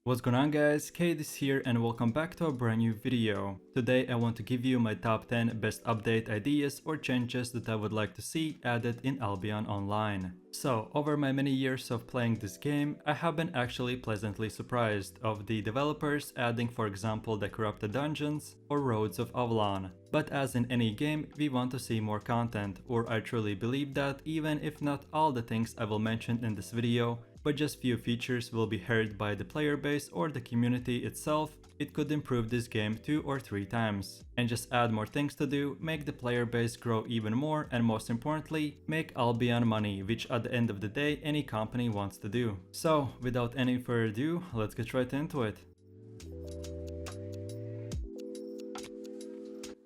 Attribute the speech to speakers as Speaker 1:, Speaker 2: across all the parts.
Speaker 1: What's going on guys, Kate is here and welcome back to a brand new video. Today I want to give you my top 10 best update ideas or changes that I would like to see added in Albion Online. So, over my many years of playing this game, I have been actually pleasantly surprised of the developers adding, for example, the corrupted dungeons or roads of Avalon. But as in any game, we want to see more content, or I truly believe that even if not all the things I will mention in this video, but just few features will be heard by the player base or the community itself, it could improve this game 2 or 3 times. And just add more things to do, make the player base grow even more, and most importantly, make Albion money, which at the end of the day any company wants to do. So without any further ado, let's get right into it.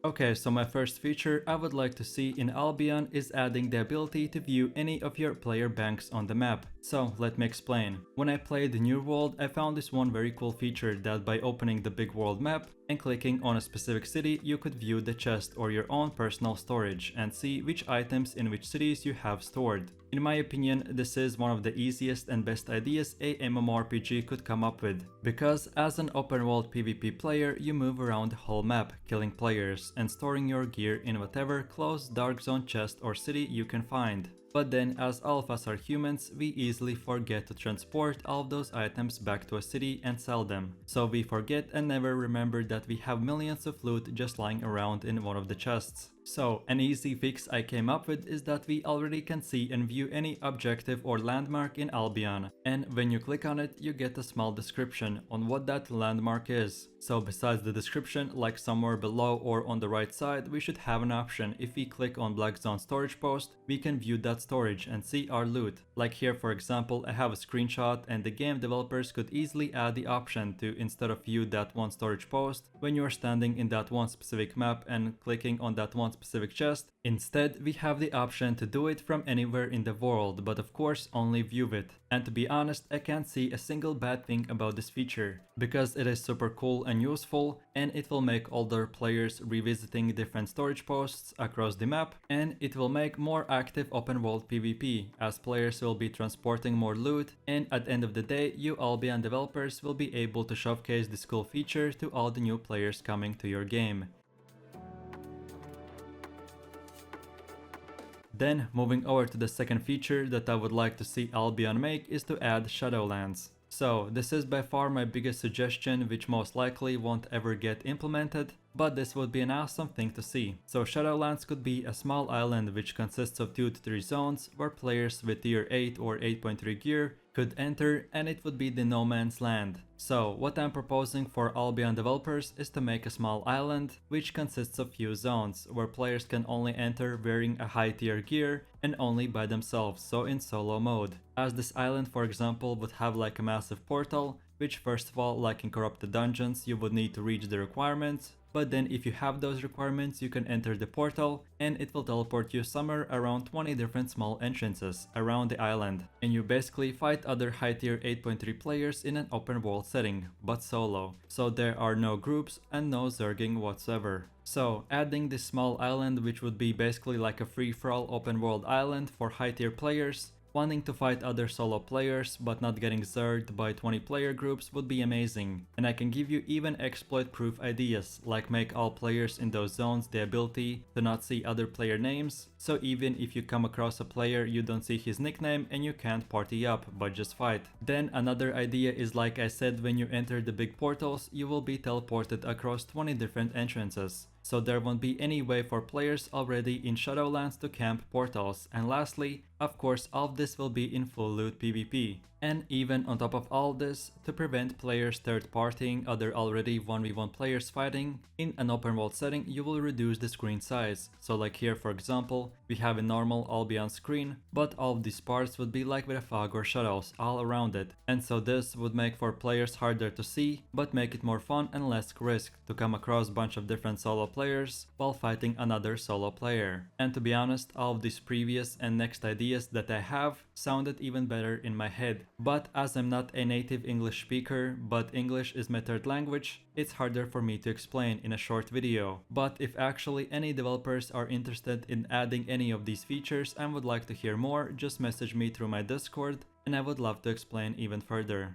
Speaker 1: Okay, so my first feature I would like to see in Albion is adding the ability to view any of your player banks on the map. So let me explain. When I played the New World, I found this one very cool feature that by opening the big world map and clicking on a specific city, you could view the chest or your own personal storage and see which items in which cities you have stored. In my opinion, this is one of the easiest and best ideas a MMORPG could come up with, because as an open world PvP player, you move around the whole map, killing players and storing your gear in whatever closed dark zone chest or city you can find. But then, as all of us are humans, we easily forget to transport all of those items back to a city and sell them. So we forget and never remember that we have millions of loot just lying around in one of the chests. So an easy fix I came up with is that we already can see and view any objective or landmark in Albion, and when you click on it you get a small description on what that landmark is. So besides the description, like somewhere below or on the right side, we should have an option. If we click on Black Zone storage post, we can view that storage and see our loot. Like here for example, I have a screenshot, and the game developers could easily add the option to, instead of view that one storage post when you are standing in that one specific map and clicking on that one specific chest, instead we have the option to do it from anywhere in the world, but of course only view it. And to be honest, I can't see a single bad thing about this feature, because it is super cool and useful, and it will make older players revisiting different storage posts across the map, and it will make more active open world PvP, as players will be transporting more loot, and at the end of the day you Albion developers will be able to showcase this cool feature to all the new players coming to your game. Then, moving over to the second feature that I would like to see Albion make is to add SHADOWLANDS. So, this is by far my biggest suggestion, which most likely won't ever get implemented, but this would be an awesome thing to see. So SHADOWLANDS could be a small island which consists of 2 to 3 zones where players with tier 8 or 8.3 gear could enter, and it would be the no man's land. So what I'm proposing for Albion developers is to make a small island which consists of few zones where players can only enter wearing a high tier gear and only by themselves, so in solo mode. As this island for example would have like a massive portal, which first of all, like in corrupted dungeons, you would need to reach the requirements, but then if you have those requirements you can enter the portal and it will teleport you somewhere around 20 different small entrances around the island, and you basically fight other high tier 8.3 players in an open world setting, but solo, so there are no groups and no zerging whatsoever. So adding this small island, which would be basically like a free-for-all open world island for high tier players wanting to fight other solo players but not getting zerged by 20 player groups, would be amazing. And I can give you even exploit proof ideas, like make all players in those zones the ability to not see other player names, so even if you come across a player you don't see his nickname and you can't party up but just fight. Then another idea is, like I said, when you enter the big portals you will be teleported across 20 different entrances, so there won't be any way for players already in SHADOWLANDS to camp portals. And lastly, of course, all of this will be in full loot PvP. And even on top of all this, to prevent players third partying other already 1v1 players fighting, in an open world setting you will reduce the screen size. So like here for example, we have a normal Albion screen, but all of these parts would be like with a fog or shadows all around it. And so this would make for players harder to see, but make it more fun and less risk to come across a bunch of different solo players while fighting another solo player. And to be honest, all of these previous and next ideas that I have sounded even better in my head. But as I'm not a native English speaker, but English is my third language, it's harder for me to explain in a short video. But if actually any developers are interested in adding any of these features and would like to hear more, just message me through my Discord and I would love to explain even further.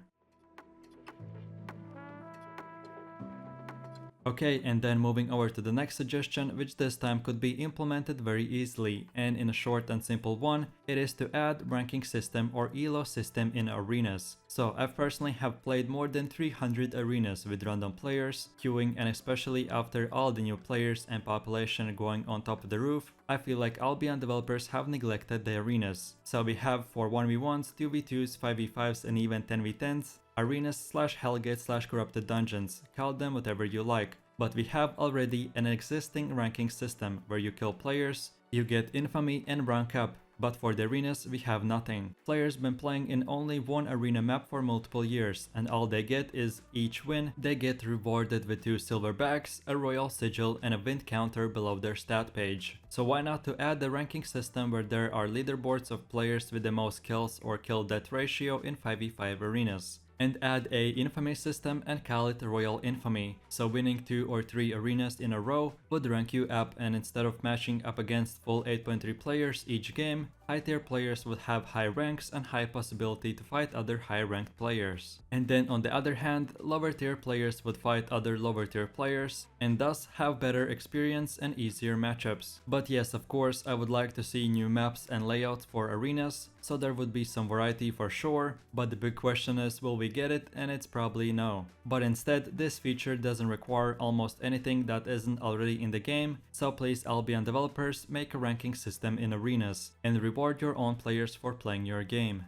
Speaker 1: Okay, and then moving over to the next suggestion, which this time could be implemented very easily, and in a short and simple one, it is to add ranking system or elo system in arenas. So I personally have played more than 300 arenas with random players, queuing, and especially after all the new players and population going on top of the roof, I feel like Albion developers have neglected the arenas. So we have for 1v1s, 2v2s, 5v5s, and even 10v10s, arenas / hellgate / corrupted dungeons, call them whatever you like. But we have already an existing ranking system where you kill players, you get infamy and rank up, but for the arenas we have nothing. Players been playing in only one arena map for multiple years, and all they get is each win they get rewarded with 2 silver bags, a royal sigil, and a win counter below their stat page. So why not to add the ranking system where there are leaderboards of players with the most kills or kill death ratio in 5v5 arenas? And add a infamy system and call it Royal Infamy, so winning 2 or 3 arenas in a row would rank you up, and instead of matching up against full 8.3 players each game, high tier players would have high ranks and high possibility to fight other high ranked players. And then on the other hand, lower tier players would fight other lower tier players and thus have better experience and easier matchups. But yes, of course, I would like to see new maps and layouts for arenas, so there would be some variety for sure, but the big question is, will we get it? And it's probably no. But instead, this feature doesn't require almost anything that isn't already in the game, so please Albion developers, make a ranking system in arenas and reward your own players for playing your game.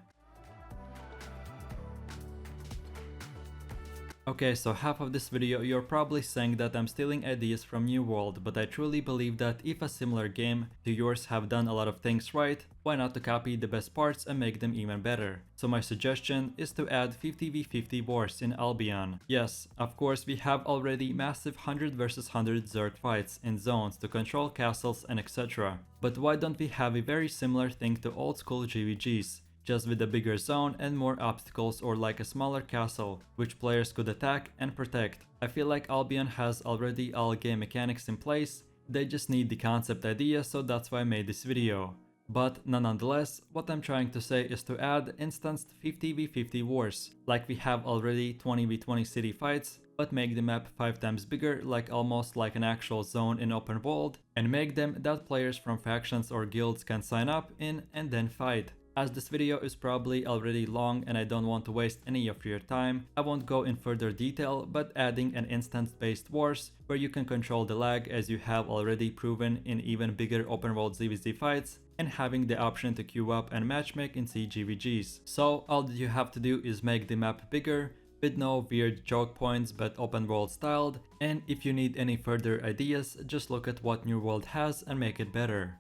Speaker 1: Okay, so half of this video you're probably saying that I'm stealing ideas from New World, but I truly believe that if a similar game to yours have done a lot of things right, why not to copy the best parts and make them even better? So my suggestion is to add 50v50 wars in Albion. Yes, of course we have already massive 100 versus 100 Zerg fights in zones to control castles and etc. But why don't we have a very similar thing to old school GVGs? Just with a bigger zone and more obstacles, or like a smaller castle, which players could attack and protect. I feel like Albion has already all game mechanics in place, they just need the concept idea, so that's why I made this video. But nonetheless, what I'm trying to say is to add instanced 50v50 wars, like we have already 20v20 city fights, but make the map 5 times bigger, like almost like an actual zone in open world, and make them that players from factions or guilds can sign up in and then fight. As this video is probably already long and I don't want to waste any of your time, I won't go in further detail, but adding an instance-based wars where you can control the lag as you have already proven in even bigger open world ZVZ fights, and having the option to queue up and matchmake in CGVGs. So all that you have to do is make the map bigger, with no weird choke points but open world styled, and if you need any further ideas, just look at what New World has and make it better.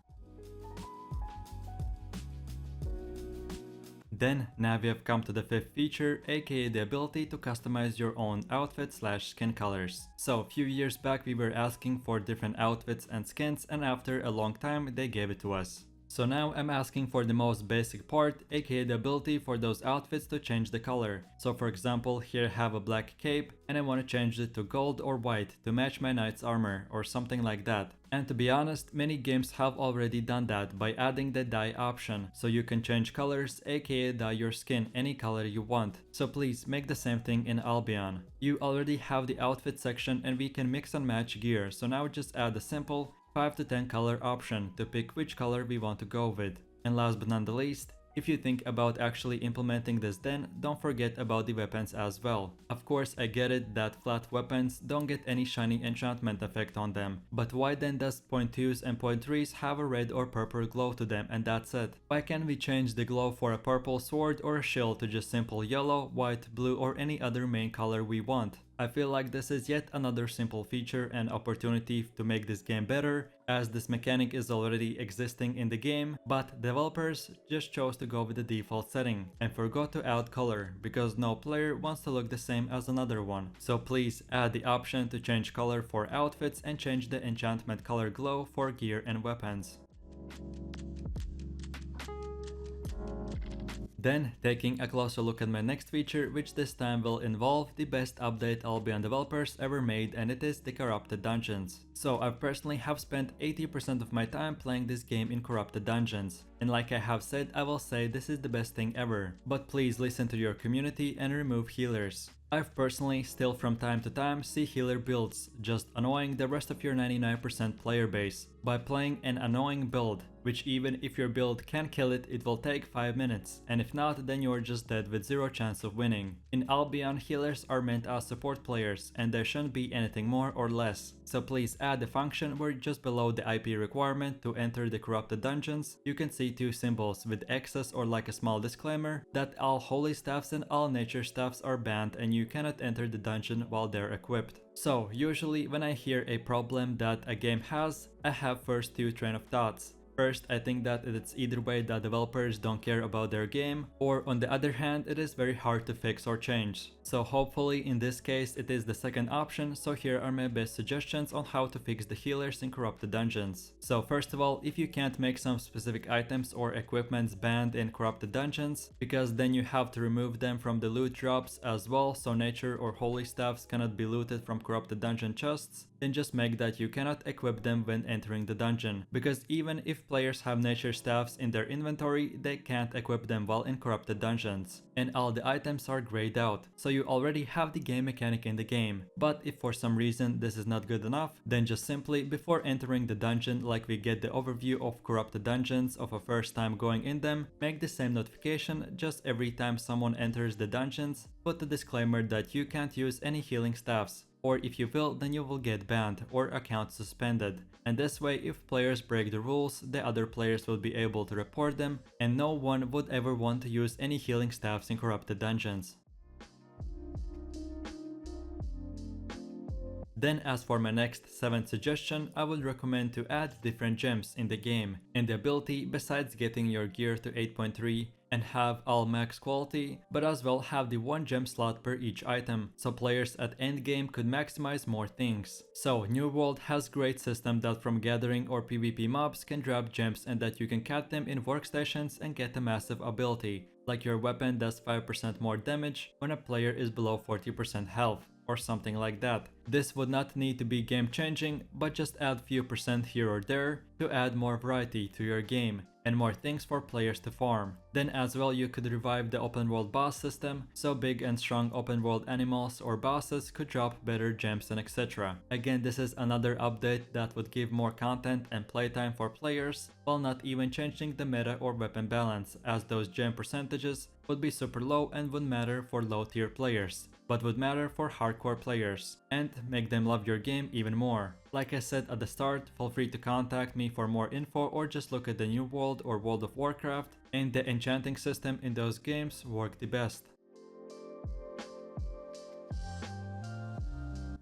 Speaker 1: Then, now we have come to the 5th feature, aka the ability to customize your own outfit / skin colors. So a few years back we were asking for different outfits and skins, and after a long time they gave it to us. So now I'm asking for the most basic part, aka the ability for those outfits to change the color. So for example, here I have a black cape and I want to change it to gold or white to match my knight's armor or something like that. And to be honest, many games have already done that by adding the dye option, so you can change colors, aka dye your skin any color you want. So please make the same thing in Albion. You already have the outfit section and we can mix and match gear, so now just add a simple 5 to 10 color option to pick which color we want to go with. And last but not the least, if you think about actually implementing this, then don't forget about the weapons as well. Of course, I get it that flat weapons don't get any shiny enchantment effect on them, but why then does .2s and .3s have a red or purple glow to them and that's it? Why can't we change the glow for a purple sword or a shield to just simple yellow, white, blue, or any other main color we want? I feel like this is yet another simple feature and opportunity to make this game better, as this mechanic is already existing in the game, but developers just chose to go with the default setting and forgot to add color, because no player wants to look the same as another one. So please add the option to change color for outfits and change the enchantment color glow for gear and weapons. Then, taking a closer look at my next feature, which this time will involve the best update Albion developers ever made, and it is the Corrupted Dungeons. So I personally have spent 80% of my time playing this game in Corrupted Dungeons. And like I have said, I will say this is the best thing ever. But please listen to your community and remove healers. I've personally still from time to time see healer builds, just annoying the rest of your 99% player base by playing an annoying build, which even if your build can kill it, it will take 5 minutes, and if not, then you're just dead with zero chance of winning. In Albion, healers are meant as support players, and there shouldn't be anything more or less. So please add a function where just below the IP requirement to enter the Corrupted Dungeons, you can see two symbols with X's or like a small disclaimer that all holy staffs and all nature staffs are banned and you cannot enter the dungeon while they're equipped. So usually when I hear a problem that a game has, I have first two train of thoughts. First, I think that it's either way that developers don't care about their game, or on the other hand, it is very hard to fix or change. So hopefully in this case it is the second option, so here are my best suggestions on how to fix the healers in Corrupted Dungeons. So first of all, if you can't make some specific items or equipments banned in Corrupted Dungeons, because then you have to remove them from the loot drops as well, so nature or holy staffs cannot be looted from Corrupted Dungeon chests, then just make that you cannot equip them when entering the dungeon, because even if players have nature staffs in their inventory, they can't equip them while in Corrupted Dungeons, and all the items are grayed out, so you already have the game mechanic in the game. But if for some reason this is not good enough, then just simply before entering the dungeon, like we get the overview of Corrupted Dungeons of a first time going in them, make the same notification just every time someone enters the dungeons, put the disclaimer that you can't use any healing staffs, or if you will, then you will get banned or account suspended. And this way, if players break the rules, the other players will be able to report them, and no one would ever want to use any healing staffs in Corrupted Dungeons. Then as for my next 7th suggestion, I would recommend to add different gems in the game, and the ability besides getting your gear to 8.3 and have all max quality, but as well have the 1 gem slot per each item, so players at endgame could maximize more things. So New World has great system that from gathering or PvP mobs can drop gems and that you can cut them in workstations and get a massive ability, like your weapon does 5% more damage when a player is below 40% health, or something like that. This would not need to be game changing, but just add few percent here or there to add more variety to your game and more things for players to farm. Then as well you could revive the open world boss system, so big and strong open world animals or bosses could drop better gems and etc. Again, this is another update that would give more content and playtime for players, while not even changing the meta or weapon balance, as those gem percentages would be super low and wouldn't matter for low tier players, but would matter for hardcore players, and make them love your game even more. Like I said at the start, feel free to contact me for more info or just look at the New World or World of Warcraft, and the enchanting system in those games work the best.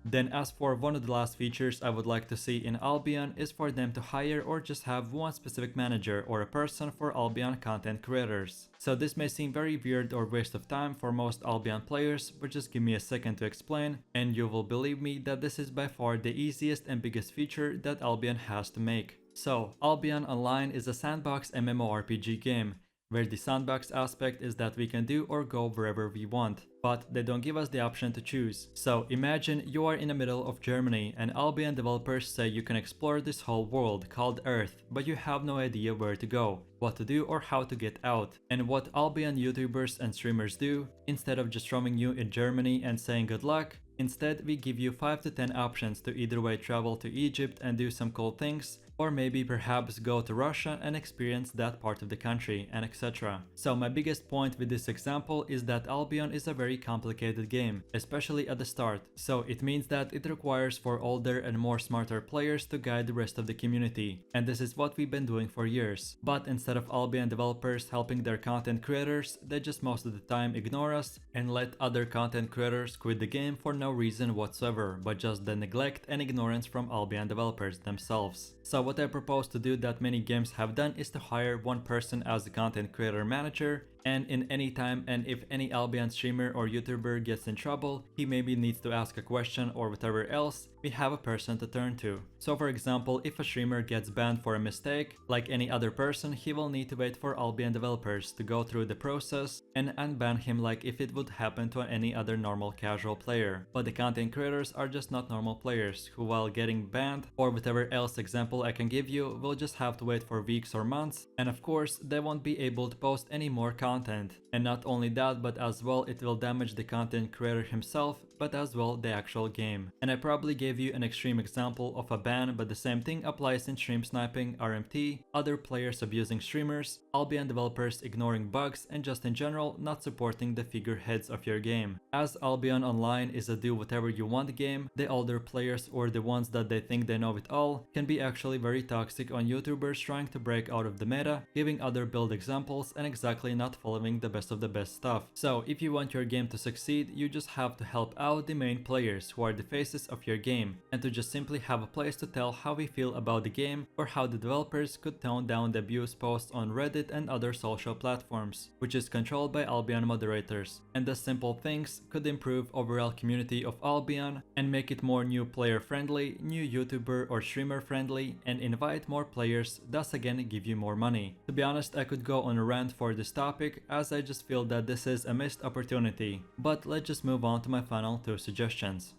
Speaker 1: Then as for one of the last features I would like to see in Albion is for them to hire or just have one specific manager or a person for Albion content creators. So this may seem very weird or waste of time for most Albion players, but just give me a second to explain and you will believe me that this is by far the easiest and biggest feature that Albion has to make. So Albion Online is a sandbox MMORPG game, where the sandbox aspect is that we can do or go wherever we want, but they don't give us the option to choose. So imagine you are in the middle of Germany and Albion developers say you can explore this whole world called Earth, but you have no idea where to go, what to do or how to get out. And what Albion YouTubers and streamers do, instead of just throwing you in Germany and saying good luck, instead we give you 5 to 10 options to either way travel to Egypt and do some cool things, or maybe perhaps go to Russia and experience that part of the country, and etc. So my biggest point with this example is that Albion is a very complicated game, especially at the start, so it means that it requires for older and more smarter players to guide the rest of the community, and this is what we've been doing for years. But instead of Albion developers helping their content creators, they just most of the time ignore us and let other content creators quit the game for no reason whatsoever, but just the neglect and ignorance from Albion developers themselves. So what I propose to do that many games have done is to hire one person as the content creator manager And in any time, and if any Albion streamer or YouTuber gets in trouble, he maybe needs to ask a question or whatever else, we have a person to turn to. So for example, if a streamer gets banned for a mistake, like any other person, he will need to wait for Albion developers to go through the process and unban him like if it would happen to any other normal casual player. But the content creators are just not normal players, who while getting banned, or whatever else example I can give you, will just have to wait for weeks or months, and of course, they won't be able to post any more content. And not only that, but as well it will damage the content creator himself, but as well the actual game. And I probably gave you an extreme example of a ban, but the same thing applies in stream sniping, RMT, other players abusing streamers, Albion developers ignoring bugs, and just in general not supporting the figureheads of your game. As Albion Online is a do whatever you want game, the older players or the ones that they think they know it all can be actually very toxic on YouTubers trying to break out of the meta, giving other build examples and exactly not following the best of the best stuff. So if you want your game to succeed, you just have to help out the main players who are the faces of your game, and to just simply have a place to tell how we feel about the game or how the developers could tone down the abuse posts on Reddit and other social platforms, which is controlled by Albion moderators. And the simple things could improve overall community of Albion and make it more new player friendly, new YouTuber or streamer friendly, and invite more players, thus again give you more money. To be honest, I could go on a rant for this topic as I just feel that this is a missed opportunity, but let's just move on to my final two suggestions.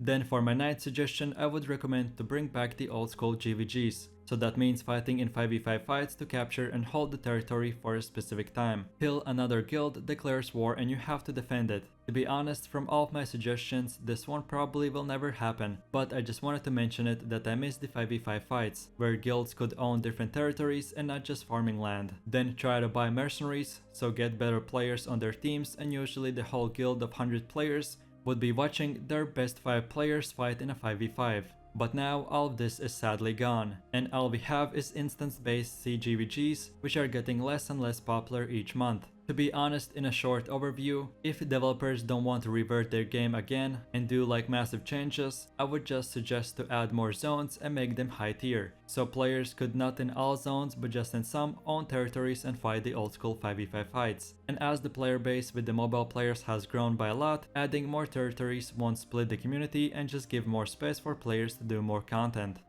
Speaker 1: Then for my ninth suggestion, I would recommend to bring back the old school GVGs. So that means fighting in 5v5 fights to capture and hold the territory for a specific time. Till another guild declares war and you have to defend it. To be honest, from all of my suggestions, this one probably will never happen, but I just wanted to mention it that I miss the 5v5 fights, where guilds could own different territories and not just farming land. Then try to buy mercenaries, so get better players on their teams, and usually the whole guild of 100 players would be watching their best 5 players fight in a 5v5. But now all of this is sadly gone, and all we have is instance-based CGVGs, which are getting less and less popular each month. To be honest, in a short overview, if developers don't want to revert their game again and do like massive changes, I would just suggest to add more zones and make them high tier, so players could not in all zones but just in some own territories and fight the old school 5v5 fights. And as the player base with the mobile players has grown by a lot, adding more territories won't split the community and just give more space for players to do more content.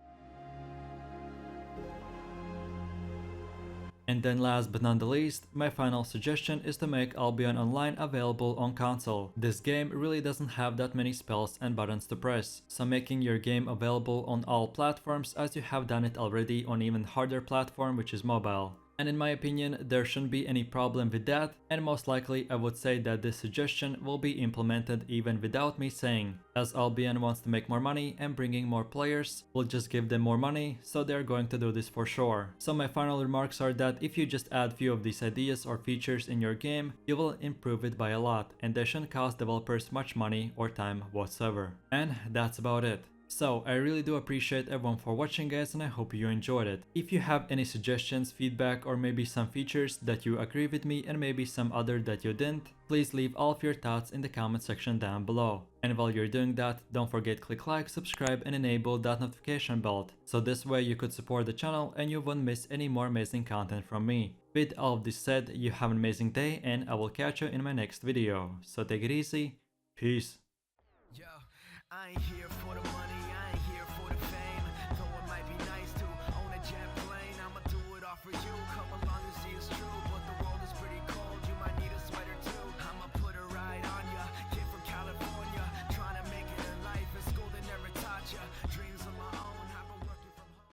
Speaker 1: And then last but not the least, my final suggestion is to make Albion Online available on console. This game really doesn't have that many spells and buttons to press, so making your game available on all platforms as you have done it already on even harder platform, which is mobile. And in my opinion, there shouldn't be any problem with that, and most likely I would say that this suggestion will be implemented even without me saying, as Albion wants to make more money and bringing more players will just give them more money, so they're going to do this for sure. So my final remarks are that if you just add few of these ideas or features in your game, you will improve it by a lot, and they shouldn't cost developers much money or time whatsoever. And that's about it. So I really do appreciate everyone for watching, guys, and I hope you enjoyed it. If you have any suggestions, feedback, or maybe some features that you agree with me and maybe some other that you didn't, please leave all of your thoughts in the comment section down below. And while you're doing that, don't forget click like, subscribe, and enable that notification bell, so this way you could support the channel and you won't miss any more amazing content from me. With all of this said, you have an amazing day and I will catch you in my next video. So take it easy, peace.
Speaker 2: Yo, I ain't here for the money, I ain't here for the fame. Though it might be nice to own a jet plane, I'ma do it all for you. Come along.